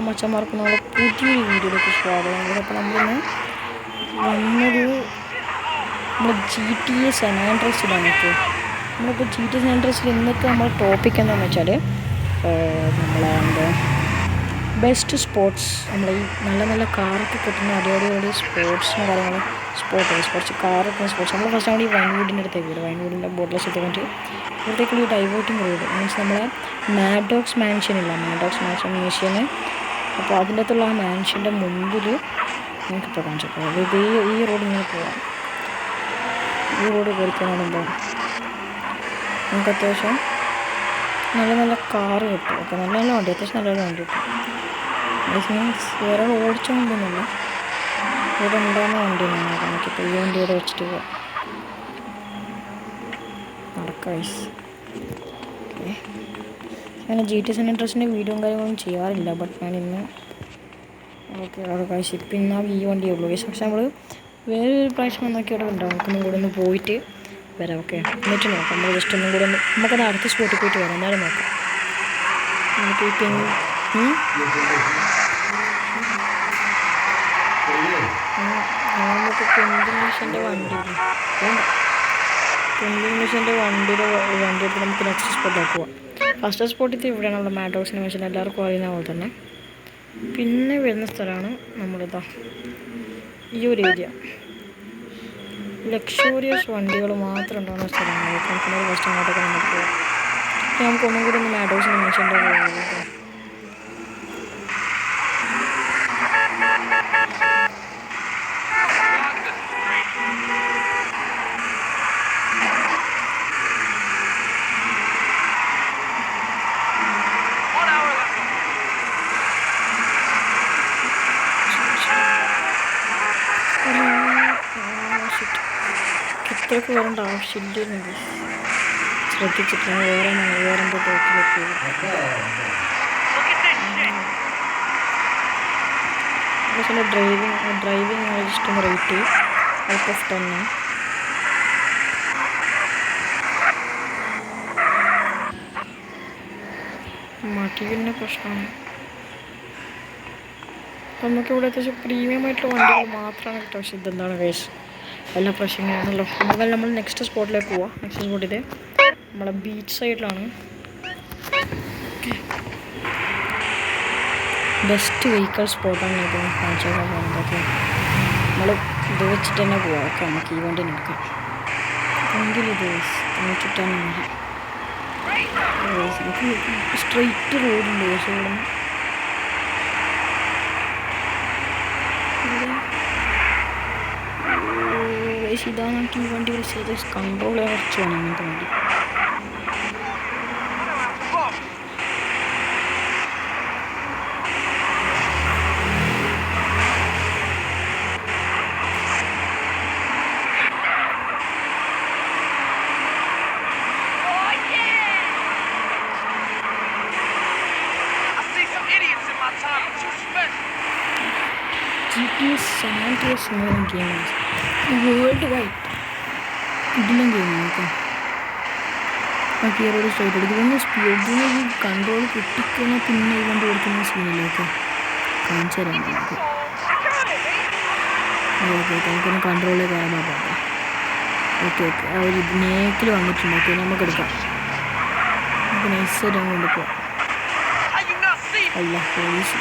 മച്ചന്മാർക്ക് നമ്മളെ പുതിയൊരു വീഡിയോയിലേക്ക് സ്വാഗതം. അപ്പോൾ നമ്മളിന്ന് വന്നത് നമ്മൾ GTA San Andreasലാണ്. നമ്മളിപ്പോൾ GTA San Andreas ഇന്നത്തെ നമ്മൾ ടോപ്പിക് എന്താണെന്ന് വെച്ചാൽ നമ്മളെ ബെസ്റ്റ് സ്പോർട്സ്, നമ്മൾ ഈ നല്ല നല്ല കാറൊക്കെ കിട്ടുന്ന അടിപൊളി സ്പോർട്സിന് കാര്യങ്ങൾ സ്പോർട്സ് കാറൊക്കെ സ്പോർട്സ്. നമ്മൾ ഫസ്റ്റ് നമ്മൾ ഈ വൈൻവുഡിൻ്റെ അടുത്തേക്ക് വരും. വൈൻവുഡിൻ്റെ ബോട്ടിൽസ് എടുത്തിട്ട് ഇവിടത്തേക്കുള്ള ഈ ഡൈവേർട്ടിങ് റോഡ് മീൻസ് നമ്മളെ മാഡോക്സ് മാൻഷൻ ഇല്ല, മാഡോക്സ് മാൻഷൻ മ്യൂസിയന്. അപ്പോൾ അതിൻ്റെ അകത്തുള്ള ആ മാൻഷൻ്റെ മുമ്പിൽ നമുക്കിപ്പോൾ കാണിച്ചു പോകാം. ഇത് ഈ റോഡ് ഇങ്ങനെ പോവാം. ഈ റോഡ് കയറിക്കാണെന്തോ നമുക്ക് അത്യാവശ്യം നല്ല നല്ല കാറ് കിട്ടും. ഓക്കെ, നല്ല നല്ല വണ്ടി, അത്യാവശ്യം നല്ല വണ്ടി കിട്ടും. മീൻസ് വേറെ ഓടിച്ചോണ്ടൊന്നുമില്ല, ഇവിടെ ഉണ്ടാകുന്ന വണ്ടിയാണ്. നമുക്കിപ്പോൾ ഈ വണ്ടി ഇവിടെ വെച്ചിട്ട് പോവാം. നടക്കാം. ഓക്കെ, ഞാൻ GTA San Andreasൻ്റെ വീഡിയോയും കാര്യങ്ങളൊന്നും ചെയ്യാറില്ല, ബട്ട് ഞാൻ ഇന്ന് ഓക്കെ അവിടെ ഇപ്പം ഇന്ന് ഈ വണ്ടിയേ ഉള്ളൂ. പക്ഷെ നമ്മൾ വേറൊരു പ്രാവശ്യം നോക്കി അവിടെ ഉണ്ടാവും. നമുക്കൊന്നും കൂടെ ഒന്ന് പോയിട്ട് വരാം. ഓക്കെ, എന്നിട്ട് നോക്കാം. നമ്മൾ ജസ്റ്റ് ഒന്നും കൂടെ ഒന്ന് നമുക്കത് അടുത്ത സ്പോട്ടിൽ പോയിട്ട് വരാം. എന്നാലും നോക്കാം. നമുക്ക് നമുക്ക് പെൻഡിമിഷൻ്റെ വണ്ടി എടുത്ത് നമുക്ക് നെക്സ്റ്റ് സ്പോട്ടിലേക്ക് പോവാം. ഫസ്റ്റ് സ്പോട്ടിൽ ഇവിടെയാണ് നമ്മുടെ മാഡോക്സിൻ്റെ മെഷീൻ, എല്ലാവർക്കും അറിയുന്ന പോലെ തന്നെ. പിന്നെ വരുന്ന സ്ഥലമാണ് നമ്മളിതാ ഈ ഒരു ഏരിയ. ലക്ഷൂറിയസ് വണ്ടികൾ മാത്രം ഉണ്ടാകുന്ന സ്ഥലമാണ്. നമുക്ക് ഫസ്റ്റ് അങ്ങോട്ടൊക്കെ നമുക്ക് പോകാം. നമുക്ക് ഒന്നും കൂടി ഒന്ന് മാഡോക്സിൻ്റെ മെഷീൻ്റെ പോകാം. ഇത്രയ്ക്ക് വരേണ്ട ആവശ്യമില്ല, ശ്രദ്ധിച്ചിട്ടില്ല. വേറെന്തോ ടോപ്പിലേക്ക് പക്ഷേ ഡ്രൈവിങ് ജസ്റ്റ് ഒന്ന് റേറ്റ് ഔട്ട് ഓഫ് 10. മടിവിൻ്റെ പ്രശ്നമാണ്. നമുക്കിവിടെ അത്യാവശ്യം പ്രീമിയം ആയിട്ടുള്ള വണ്ടികൾ മാത്രമാണ് കിട്ടുക. പക്ഷേ ഇതെന്താണ് കേസ്, എല്ലാ പ്രശ്നങ്ങളാണല്ലോ. അതുപോലെ നമ്മൾ നെക്സ്റ്റ് സ്പോട്ടിലേക്ക് പോവാം. നെക്സ്റ്റ് സ്പോട്ടിൽ നമ്മളെ ബീച്ച് സൈഡിലാണ്. ബെസ്റ്റ് വെഹിക്കിൾ സ്പോട്ടാണ് ഇത് കാണിച്ചാൽ പോകുന്നത്. ഓക്കെ, നമ്മൾ ഇത് വെച്ചിട്ട് തന്നെ പോവാം. ഓക്കെ, നമുക്ക് ഈ വണ്ടി എടുക്കാം. എങ്കിൽ ഇത് കാണിച്ചിട്ടാണ് നമുക്ക് സ്ട്രെയിറ്റ് റോഡുണ്ട്. പക്ഷേ ഇവിടെ ഇതാണ് നമുക്ക് ഈ വണ്ടി വിളിച്ചത്. കൺട്രോൾ ചെയ്യാൻ കുറച്ച് വേണം അങ്ങനത്തെ വണ്ടി. GTA San Andreas എന്ന് പറയുന്ന ഗെയിമാണ്. വേൾഡ് വൈഡ് ഇതിലും ഗെയിമാണ്. ഓക്കെ, നമുക്ക് ഈ ഒരു സ്ട്രൈറ്റ് എടുക്കുന്ന സ്പീഡിന് ഈ കൺട്രോൾ കിട്ടിക്കുന്ന പിന്നെ ഈ വണ്ടി കൊടുക്കുന്ന സീനിലേക്ക് കാണിച്ചു തരാം. നമുക്ക് ഓക്കെ നമുക്കൊന്ന് കൺട്രോളിൽ കയറാൻ പാടില്ല. ഓക്കെ ആ ഒരു നേക്കിൽ വന്നിട്ടുണ്ട്. ഓക്കെ, നമുക്ക് എടുക്കാം. നമുക്ക് നൈസായിട്ട് അങ്ങ് കൊണ്ടുപോകാം. അല്ല പോലീസ്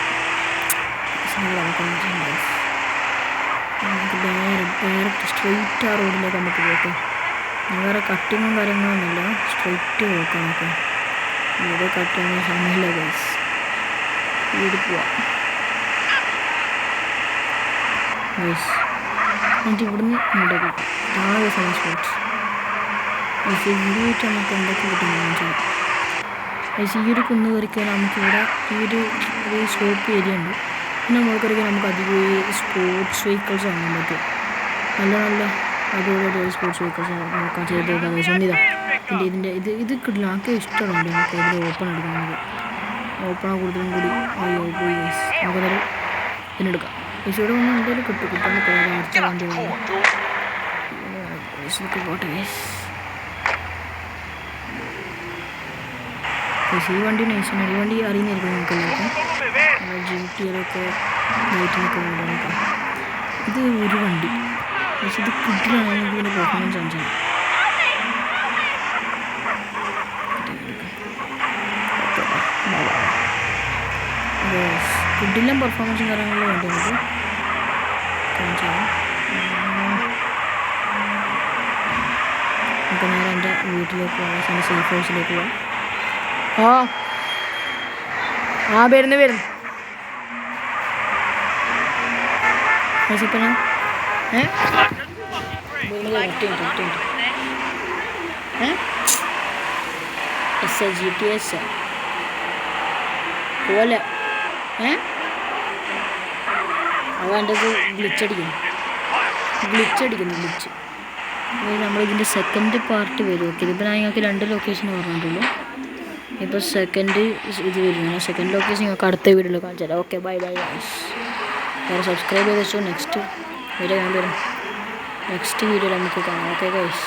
നമുക്ക് ഡയറക്റ്റ് സ്ട്രെയിറ്റ് ആ റോഡിലേക്ക് നമുക്ക് പോകാം. വേറെ കട്ടിങ്ങും കാര്യങ്ങളൊന്നുമില്ല, സ്ട്രെയിറ്റ് പോക്കാം. നമുക്ക് ഇവിടെ കട്ടിങ് സമയമില്ല ഗൈസ്. വീട് പോവാം ഗൈസ്. എന്നിട്ട് ഇവിടുന്ന് ഇങ്ങോട്ട് പോകാം. താഴെ സമയം സ്പോർട്സ് വീഡിയോയിട്ട് നമുക്ക് എന്തൊക്കെ കിട്ടുന്നതെന്ന് ചെയ്യും ഗൈസ്. ഈ ഒരു കുന്ന് കയറിക്കാൻ നമുക്കിവിടെ ഈ ഒരു സ്ലോപ്പ് ഏരിയ ഉണ്ട്. പിന്നെ നമുക്കറിയാം നമുക്ക് അധികം ഈ സ്പോർട്സ് വെഹിക്കിൾസ് വാങ്ങാൻ പറ്റും. നല്ല നല്ല അടിപൊളി സ്പോർട്സ് വെഹിക്കിൾസ് നോക്കാൻ ചെയ്തേക്കാം. ഇതാ ഇത് കിട്ടില്ല, എനിക്ക് ഇഷ്ടമുണ്ട്. നമുക്ക് ഇതിൽ ഓപ്പൺ എടുക്കാം. നമുക്ക് ഓപ്പണാണ് കൂടുതലും കൂടി പോയി ഗൈസ്. നമുക്കതൊരു ഇതിനെടുക്കാം. പക്ഷേ ഇവിടെ ഒന്നും എന്തായാലും കിട്ടാൻ അടിച്ച വണ്ടി പോട്ടെ ഗൈസ്. പക്ഷേ ഈ വണ്ടി നൈസാണ്. ഈ വണ്ടി അറിയുന്നതായിരിക്കും നിങ്ങൾക്ക് എല്ലാവർക്കും. GTയിലൊക്കെ ലൈറ്റിനൊക്കെ കൊണ്ടുവന്നിട്ട് ഇത് ഒരു വണ്ടി പക്ഷെ ഇത് കിട്ടിലാണെങ്കിൽ ഇതിന് പെർഫോമൻസ് കാണിച്ചാൽ കിഡിലും പെർഫോമൻസും കാര്യങ്ങളിലും വേണ്ടി നമുക്ക് കാണിച്ചാൽ നമുക്ക് നേരെ എൻ്റെ വീട്ടിലേക്ക് പോകാം, എൻ്റെ സേഫ് ഹൗസിലേക്ക് പോകാം. വരുന്നു വരുന്നു GPS പോലെ അവൻ്റെ ഗ്ലിച്ചടിക്കുന്നു ഗ്ലിച്ച്. നമ്മളിതിൻ്റെ സെക്കൻഡ് പാർട്ട് വരും. ഓക്കെ, ഇതിപ്പോൾ ഞാൻ ഞങ്ങൾക്ക് 2 ലൊക്കേഷൻ പറഞ്ഞിട്ടുള്ളൂ. ഇപ്പോൾ സെക്കൻഡ് ഇത് വരുന്നു. സെക്കൻഡ് ലൊക്കേഷൻ ഞങ്ങൾക്ക് അടുത്ത വീഡിയോയിൽ കാണിച്ചു തരാം. Okay, bye guys. വേറെ സബ്സ്ക്രൈബ് ചെയ്ത് വെച്ചോ. നെക്സ്റ്റ് വീഡിയോ ഞാൻ വരും. നെക്സ്റ്റ് വീഡിയോയിൽ നമുക്ക് കാണാം. Okay guys.